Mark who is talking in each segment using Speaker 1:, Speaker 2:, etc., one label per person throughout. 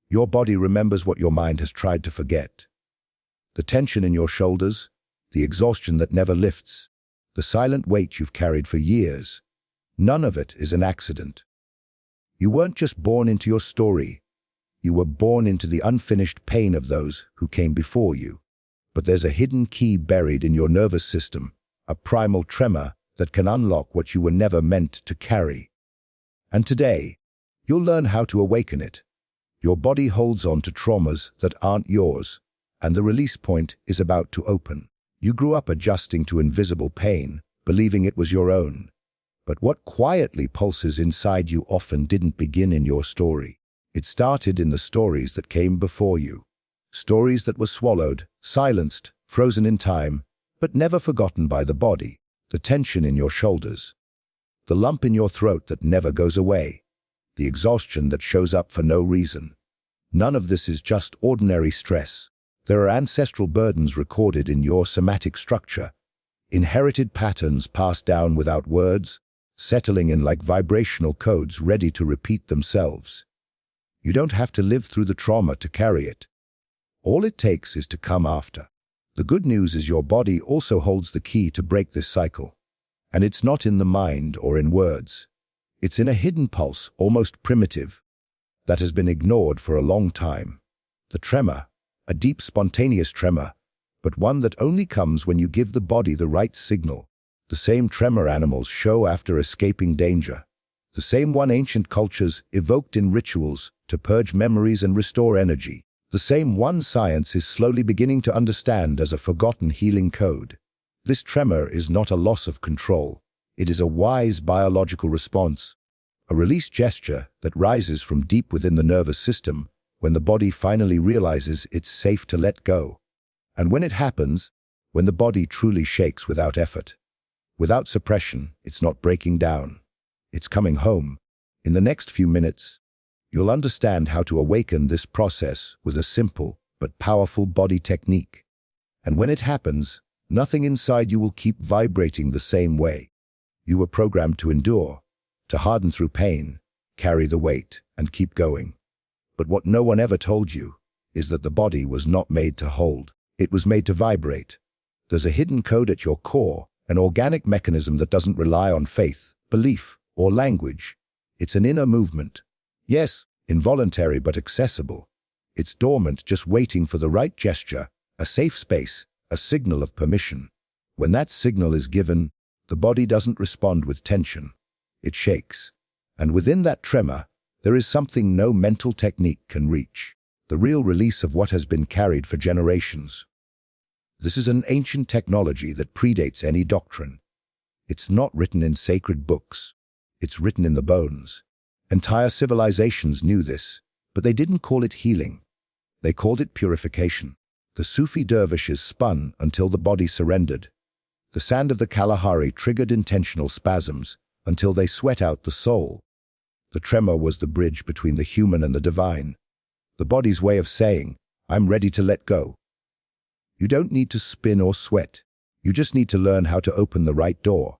Speaker 1: Your body remembers what your mind has tried to forget. The tension in your shoulders, the exhaustion that never lifts, the silent weight you've carried for years. None of it is an accident. You weren't just born into your story. You were born into the unfinished pain of those who came before you. But there's a hidden key buried in your nervous system, a primal tremor that can unlock what you were never meant to carry. And today, you'll learn how to awaken it. Your body holds on to traumas that aren't yours, and the release point is about to open. You grew up adjusting to invisible pain, believing it was your own. But what quietly pulses inside you often didn't begin in your story. It started in the stories that came before you. Stories that were swallowed, silenced, frozen in time, but never forgotten by the body. The tension in your shoulders, the lump in your throat that never goes away, the exhaustion that shows up for no reason. None of this is just ordinary stress. There are ancestral burdens recorded in your somatic structure, inherited patterns passed down without words, settling in like vibrational codes ready to repeat themselves. You don't have to live through the trauma to carry it. All it takes is to come after. The good news is your body also holds the key to break this cycle. And it's not in the mind or in words. It's in a hidden pulse, almost primitive, that has been ignored for a long time. The tremor, a deep spontaneous tremor, but one that only comes when you give the body the right signal. The same tremor animals show after escaping danger. The same one ancient cultures evoked in rituals to purge memories and restore energy. The same one science is slowly beginning to understand as a forgotten healing code. This tremor is not a loss of control. It is a wise biological response, a release gesture that rises from deep within the nervous system when the body finally realizes it's safe to let go. And when it happens, when the body truly shakes without effort, without suppression, it's not breaking down. It's coming home. In the next few minutes, you'll understand how to awaken this process with a simple but powerful body technique. And when it happens, nothing inside you will keep vibrating the same way. You were programmed to endure, to harden through pain, carry the weight, and keep going. But what no one ever told you is that the body was not made to hold. It was made to vibrate. There's a hidden code at your core, an organic mechanism that doesn't rely on faith, belief, or language. It's an inner movement. Yes, involuntary but accessible. It's dormant, just waiting for the right gesture, a safe space, a signal of permission. When that signal is given, the body doesn't respond with tension. It shakes. And within that tremor, there is something no mental technique can reach. The real release of what has been carried for generations. This is an ancient technology that predates any doctrine. It's not written in sacred books. It's written in the bones. Entire civilizations knew this, but they didn't call it healing. They called it purification. The Sufi dervishes spun until the body surrendered. The sand of the Kalahari triggered intentional spasms until they sweat out the soul. The tremor was the bridge between the human and the divine. The body's way of saying, I'm ready to let go. You don't need to spin or sweat. You just need to learn how to open the right door.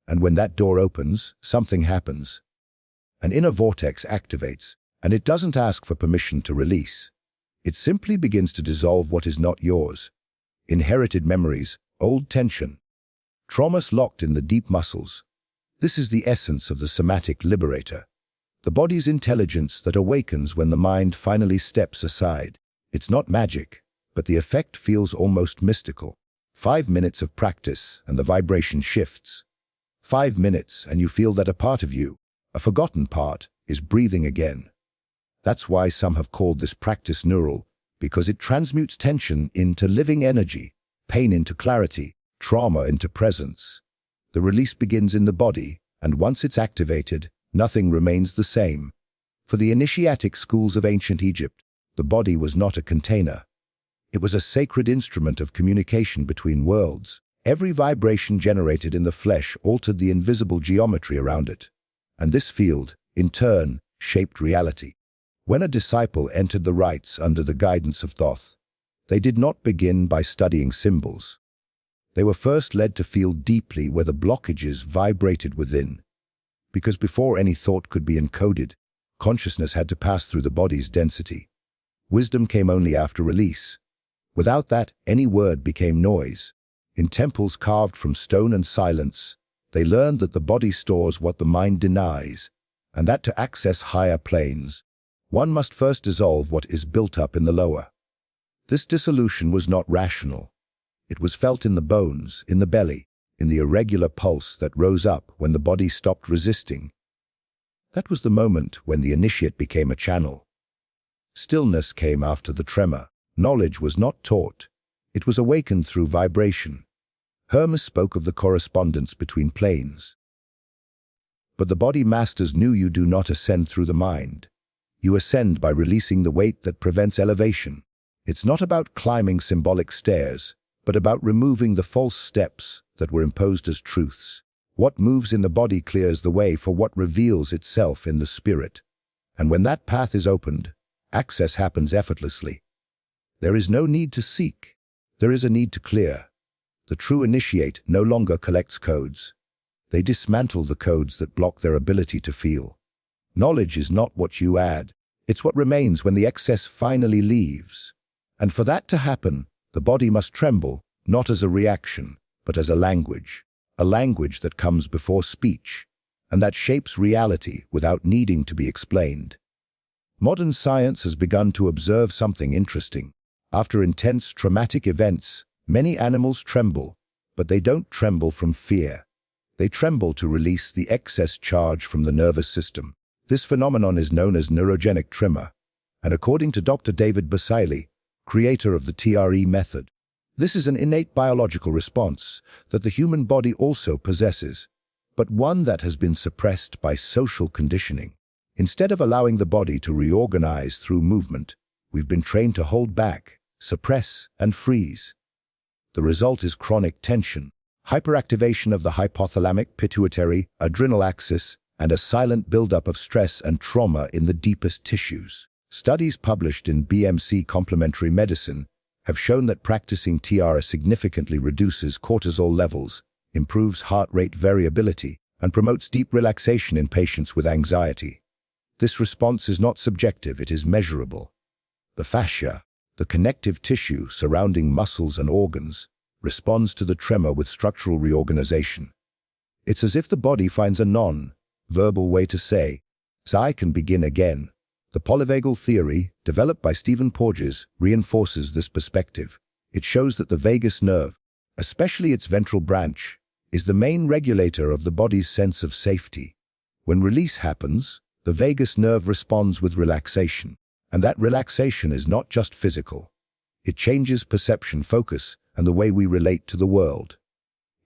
Speaker 1: And when that door opens, something happens. An inner vortex activates, and it doesn't ask for permission to release. It simply begins to dissolve what is not yours. Inherited memories, old tension, traumas locked in the deep muscles. This is the essence of the somatic liberator. The body's intelligence that awakens when the mind finally steps aside. It's not magic, but the effect feels almost mystical. 5 minutes of practice and the vibration shifts. 5 minutes and you feel that a part of you, a forgotten part, is breathing again. That's why some have called this practice neural, because it transmutes tension into living energy, pain into clarity, trauma into presence. The release begins in the body, and once it's activated, nothing remains the same. For the initiatic schools of ancient Egypt, the body was not a container. It was a sacred instrument of communication between worlds. Every vibration generated in the flesh altered the invisible geometry around it. And this field, in turn, shaped reality. When a disciple entered the rites under the guidance of Thoth, they did not begin by studying symbols. They were first led to feel deeply where the blockages vibrated within. Because before any thought could be encoded, consciousness had to pass through the body's density. Wisdom came only after release. Without that, any word became noise. In temples carved from stone and silence, they learned that the body stores what the mind denies, and that to access higher planes, one must first dissolve what is built up in the lower. This dissolution was not rational. It was felt in the bones, in the belly, in the irregular pulse that rose up when the body stopped resisting. That was the moment when the initiate became a channel. Stillness came after the tremor. Knowledge was not taught. It was awakened through vibration. Hermes spoke of the correspondence between planes. But the body masters knew you do not ascend through the mind. You ascend by releasing the weight that prevents elevation. It's not about climbing symbolic stairs, but about removing the false steps that were imposed as truths. What moves in the body clears the way for what reveals itself in the spirit. And when that path is opened, access happens effortlessly. There is no need to seek. There is a need to clear. The true initiate no longer collects codes. They dismantle the codes that block their ability to feel. Knowledge is not what you add. It's what remains when the excess finally leaves. And for that to happen, the body must tremble, not as a reaction, but as a language that comes before speech, and that shapes reality without needing to be explained. Modern science has begun to observe something interesting. After intense traumatic events, many animals tremble, but they don't tremble from fear. They tremble to release the excess charge from the nervous system. This phenomenon is known as neurogenic tremor, and according to Dr. David Basaili, creator of the TRE method, this is an innate biological response that the human body also possesses, but one that has been suppressed by social conditioning. Instead of allowing the body to reorganize through movement, we've been trained to hold back, suppress, and freeze. The result is chronic tension, hyperactivation of the hypothalamic pituitary adrenal axis, and a silent buildup of stress and trauma in the deepest tissues. Studies published in BMC Complementary Medicine have shown that practicing TR significantly reduces cortisol levels, improves heart rate variability, and promotes deep relaxation in patients with anxiety. This response is not subjective, it is measurable. The fascia, the connective tissue surrounding muscles and organs, responds to the tremor with structural reorganization. It's as if the body finds a non-verbal way to say, "I can begin again." The polyvagal theory, developed by Stephen Porges, reinforces this perspective. It shows that the vagus nerve, especially its ventral branch, is the main regulator of the body's sense of safety. When release happens, the vagus nerve responds with relaxation. And that relaxation is not just physical. It changes perception, focus, and the way we relate to the world.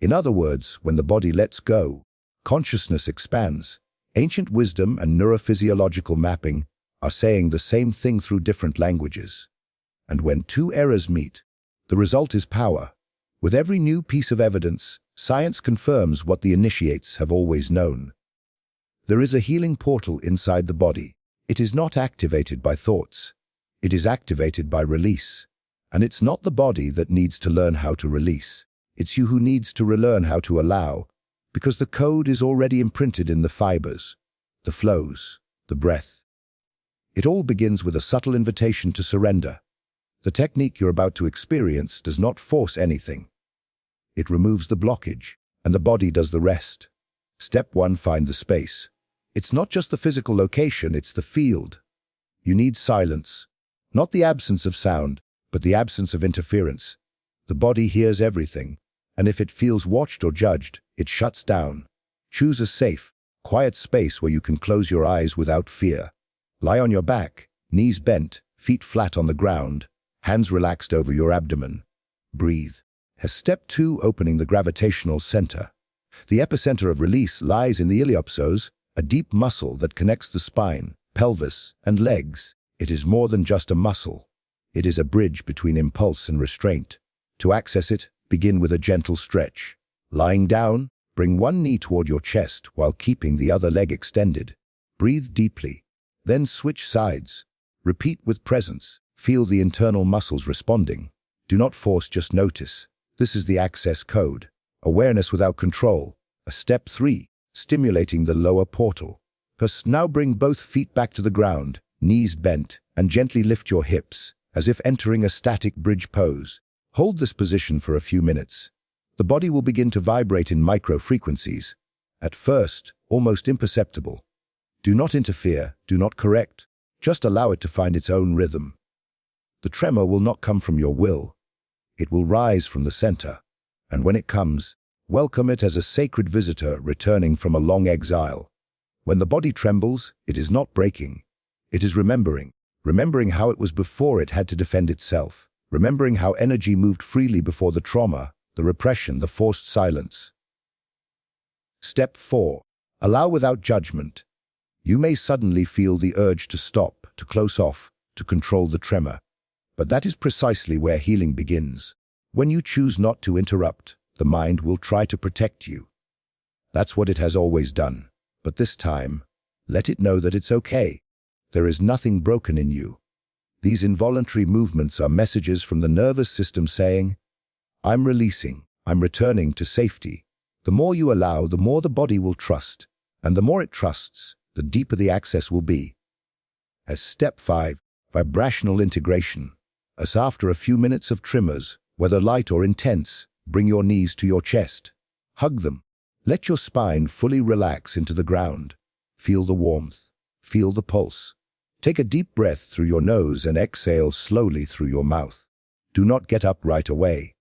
Speaker 1: In other words, when the body lets go, consciousness expands. Ancient wisdom and neurophysiological mapping are saying the same thing through different languages. And when two eras meet, the result is power. With every new piece of evidence, science confirms what the initiates have always known. There is a healing portal inside the body. It is not activated by thoughts. It is activated by release. And it's not the body that needs to learn how to release. It's you who needs to relearn how to allow, because the code is already imprinted in the fibers, the flows, the breath. It all begins with a subtle invitation to surrender. The technique you're about to experience does not force anything. It removes the blockage, and the body does the rest. Step 1, find the space. It's not just the physical location, it's the field. You need silence, not the absence of sound, but the absence of interference. The body hears everything, and if it feels watched or judged, it shuts down. Choose a safe, quiet space where you can close your eyes without fear. Lie on your back, knees bent, feet flat on the ground, hands relaxed over your abdomen. Breathe. Step 2, opening the gravitational center. The epicenter of release lies in the iliopsoas, a deep muscle that connects the spine, pelvis, and legs. It is more than just a muscle. It is a bridge between impulse and restraint. To access it, begin with a gentle stretch. Lying down, bring one knee toward your chest while keeping the other leg extended. Breathe deeply. Then switch sides. Repeat with presence. Feel the internal muscles responding. Do not force, just notice. This is the access code. Awareness without control. Step 3. Stimulating the lower portal. Now bring both feet back to the ground, knees bent, and gently lift your hips, as if entering a static bridge pose. Hold this position for a few minutes. The body will begin to vibrate in micro-frequencies, at first almost imperceptible. Do not interfere, do not correct, just allow it to find its own rhythm. The tremor will not come from your will. It will rise from the center, and when it comes, welcome it as a sacred visitor returning from a long exile. When the body trembles, it is not breaking. It is remembering how it was before it had to defend itself, remembering how energy moved freely before the trauma, the repression, the forced silence. Step 4. Allow without judgment. You may suddenly feel the urge to stop, to close off, to control the tremor. But that is precisely where healing begins. When you choose not to interrupt, the mind will try to protect you. That's what it has always done. But this time, let it know that it's okay. There is nothing broken in you. These involuntary movements are messages from the nervous system saying, I'm releasing, I'm returning to safety. The more you allow, the more the body will trust. And the more it trusts, the deeper the access will be. As step 5, vibrational integration. As after a few minutes of tremors, whether light or intense, bring your knees to your chest. Hug them. Let your spine fully relax into the ground. Feel the warmth. Feel the pulse. Take a deep breath through your nose and exhale slowly through your mouth. Do not get up right away.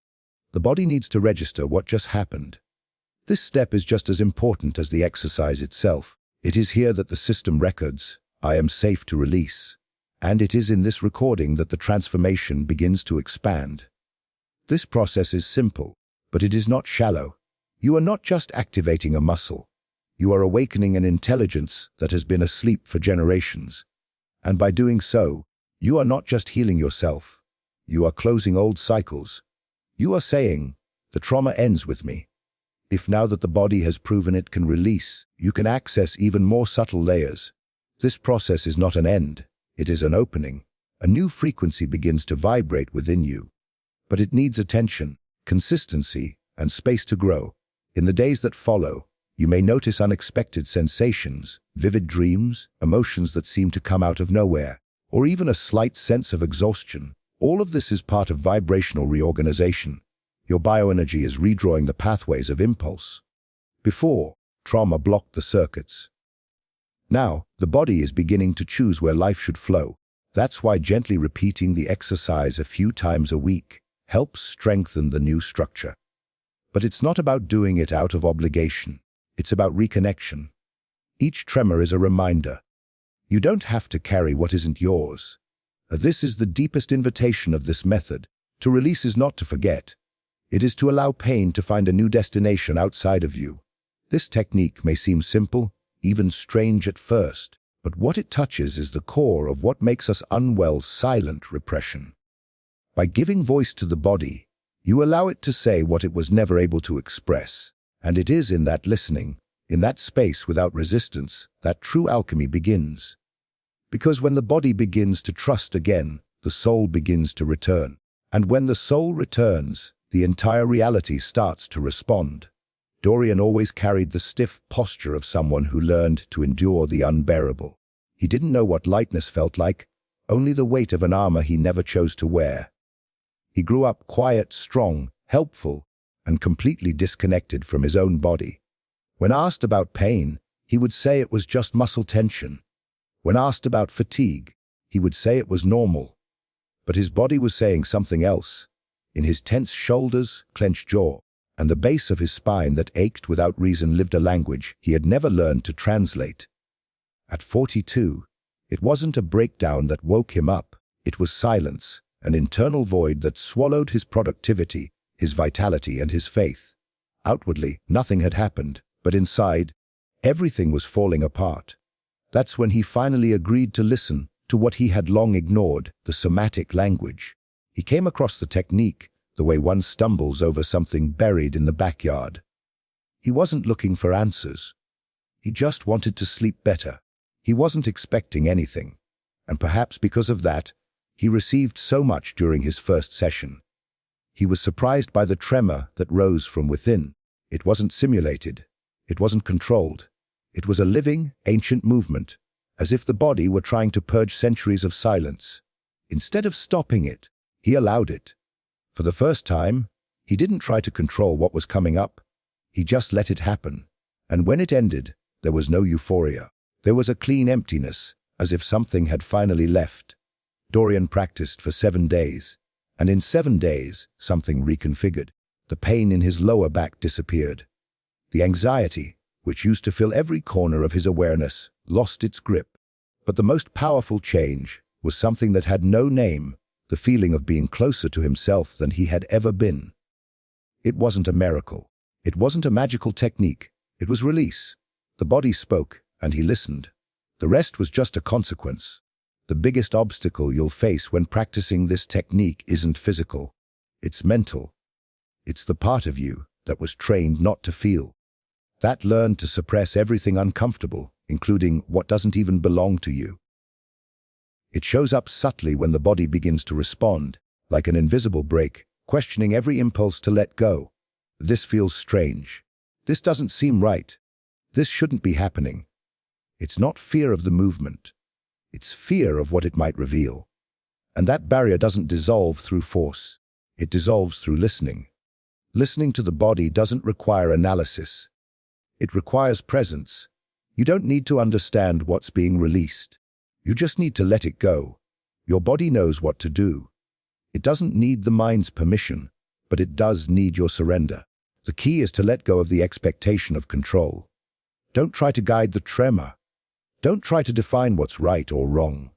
Speaker 1: The body needs to register what just happened. This step is just as important as the exercise itself. It is here that the system records, I am safe to release. And it is in this recording that the transformation begins to expand. This process is simple, but it is not shallow. You are not just activating a muscle. You are awakening an intelligence that has been asleep for generations. And by doing so, you are not just healing yourself. You are closing old cycles. You are saying, the trauma ends with me. If now that the body has proven it can release, you can access even more subtle layers. This process is not an end. It is an opening. A new frequency begins to vibrate within you. But it needs attention, consistency, and space to grow. In the days that follow, you may notice unexpected sensations, vivid dreams, emotions that seem to come out of nowhere, or even a slight sense of exhaustion. All of this is part of vibrational reorganization. Your bioenergy is redrawing the pathways of impulse. Before, trauma blocked the circuits. Now, the body is beginning to choose where life should flow. That's why gently repeating the exercise a few times a week helps strengthen the new structure. But it's not about doing it out of obligation. It's about reconnection. Each tremor is a reminder. You don't have to carry what isn't yours. This is the deepest invitation of this method. To release is not to forget. It is to allow pain to find a new destination outside of you. This technique may seem simple, even strange at first, but what it touches is the core of what makes us unwell: silent repression. By giving voice to the body, you allow it to say what it was never able to express. And it is in that listening, in that space without resistance, that true alchemy begins. Because when the body begins to trust again, the soul begins to return. And when the soul returns, the entire reality starts to respond. Dorian always carried the stiff posture of someone who learned to endure the unbearable. He didn't know what lightness felt like, only the weight of an armor he never chose to wear. He grew up quiet, strong, helpful, and completely disconnected from his own body. When asked about pain, he would say it was just muscle tension. When asked about fatigue, he would say it was normal. But his body was saying something else. In his tense shoulders, clenched jaw, and the base of his spine that ached without reason lived a language he had never learned to translate. At 42, it wasn't a breakdown that woke him up. It was silence, an internal void that swallowed his productivity, his vitality, and his faith. Outwardly, nothing had happened, but inside, everything was falling apart. That's when he finally agreed to listen to what he had long ignored, the somatic language. He came across the technique, the way one stumbles over something buried in the backyard. He wasn't looking for answers. He just wanted to sleep better. He wasn't expecting anything. And perhaps because of that, he received so much during his first session. He was surprised by the tremor that rose from within. It wasn't simulated. It wasn't controlled. It was a living, ancient movement, as if the body were trying to purge centuries of silence. Instead of stopping it, he allowed it. For the first time, he didn't try to control what was coming up. He just let it happen. And when it ended, there was no euphoria. There was a clean emptiness, as if something had finally left. Dorian practiced for 7 days, and in 7 days, something reconfigured. The pain in his lower back disappeared. The anxiety, which used to fill every corner of his awareness, lost its grip. But the most powerful change was something that had no name, the feeling of being closer to himself than he had ever been. It wasn't a miracle. It wasn't a magical technique. It was release. The body spoke, and he listened. The rest was just a consequence. The biggest obstacle you'll face when practicing this technique isn't physical. It's mental. It's the part of you that was trained not to feel. That learned to suppress everything uncomfortable, including what doesn't even belong to you. It shows up subtly when the body begins to respond, like an invisible brake, questioning every impulse to let go. This feels strange. This doesn't seem right. This shouldn't be happening. It's not fear of the movement. It's fear of what it might reveal. And that barrier doesn't dissolve through force. It dissolves through listening. Listening to the body doesn't require analysis. It requires presence. You don't need to understand what's being released. You just need to let it go. Your body knows what to do. It doesn't need the mind's permission, but it does need your surrender. The key is to let go of the expectation of control. Don't try to guide the tremor. Don't try to define what's right or wrong.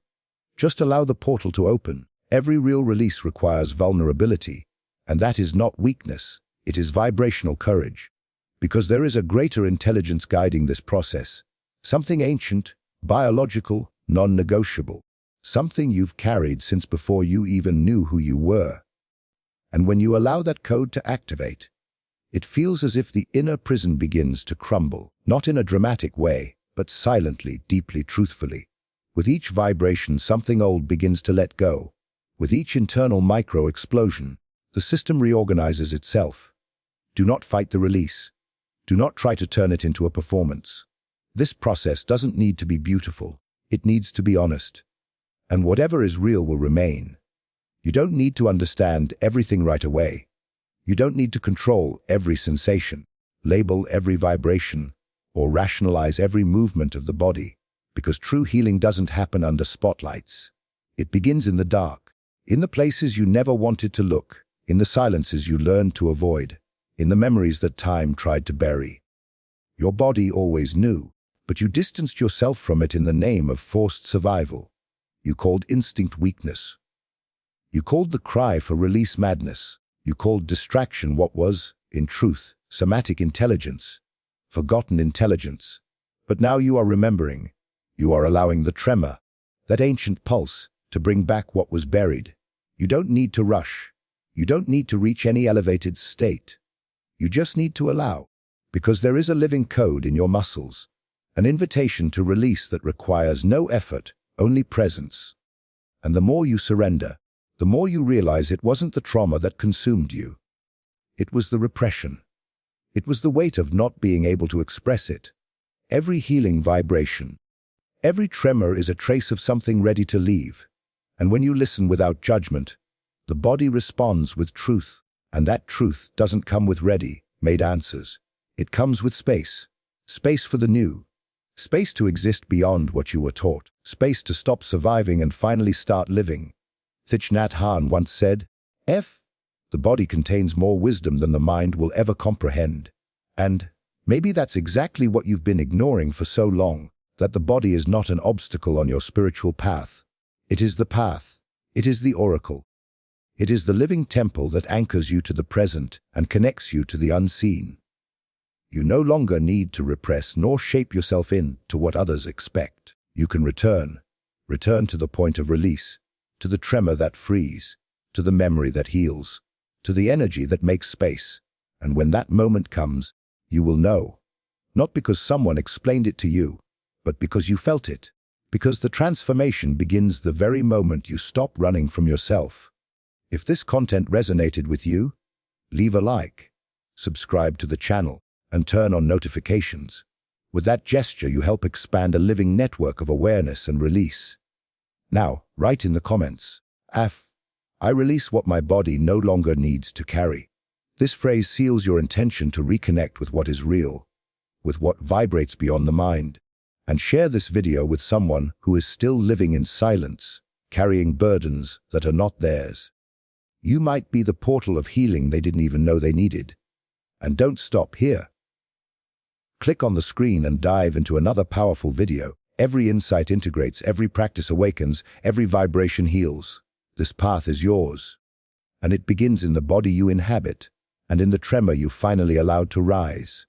Speaker 1: Just allow the portal to open. Every real release requires vulnerability, and that is not weakness. It is vibrational courage. Because there is a greater intelligence guiding this process. Something ancient, biological, non-negotiable. Something you've carried since before you even knew who you were. And when you allow that code to activate, it feels as if the inner prison begins to crumble, not in a dramatic way, but silently, deeply, truthfully. With each vibration, something old begins to let go. With each internal micro-explosion, the system reorganizes itself. Do not fight the release. Do not try to turn it into a performance. This process doesn't need to be beautiful. It needs to be honest. And whatever is real will remain. You don't need to understand everything right away. You don't need to control every sensation, label every vibration, or rationalize every movement of the body, because true healing doesn't happen under spotlights. It begins in the dark, in the places you never wanted to look, in the silences you learned to avoid, in the memories that time tried to bury. Your body always knew, but you distanced yourself from it in the name of forced survival. You called instinct weakness. You called the cry for release madness. You called distraction what was, in truth, somatic intelligence, forgotten intelligence. But now you are remembering. You are allowing the tremor, that ancient pulse, to bring back what was buried. You don't need to rush. You don't need to reach any elevated state. You just need to allow, because there is a living code in your muscles, an invitation to release that requires no effort, only presence. And the more you surrender, the more you realize it wasn't the trauma that consumed you. It was the repression. It was the weight of not being able to express it. Every healing vibration, every tremor is a trace of something ready to leave. And when you listen without judgment, the body responds with truth. And that truth doesn't come with ready-made answers. It comes with space. Space for the new. Space to exist beyond what you were taught. Space to stop surviving and finally start living. Thich Nhat Hanh once said, the body contains more wisdom than the mind will ever comprehend. And maybe that's exactly what you've been ignoring for so long, that the body is not an obstacle on your spiritual path. It is the path. It is the oracle. It is the living temple that anchors you to the present and connects you to the unseen. You no longer need to repress nor shape yourself into what others expect. You can return to the point of release, to the tremor that frees, to the memory that heals, to the energy that makes space. And when that moment comes, you will know. Not because someone explained it to you, but because you felt it. Because the transformation begins the very moment you stop running from yourself. If this content resonated with you, leave a like, subscribe to the channel, and turn on notifications. With that gesture, you help expand a living network of awareness and release. Now, write in the comments, I release what my body no longer needs to carry. This phrase seals your intention to reconnect with what is real, with what vibrates beyond the mind. And share this video with someone who is still living in silence, carrying burdens that are not theirs. You might be the portal of healing they didn't even know they needed. And don't stop here. Click on the screen and dive into another powerful video. Every insight integrates, every practice awakens, every vibration heals. This path is yours. And it begins in the body you inhabit, and in the tremor you finally allowed to rise.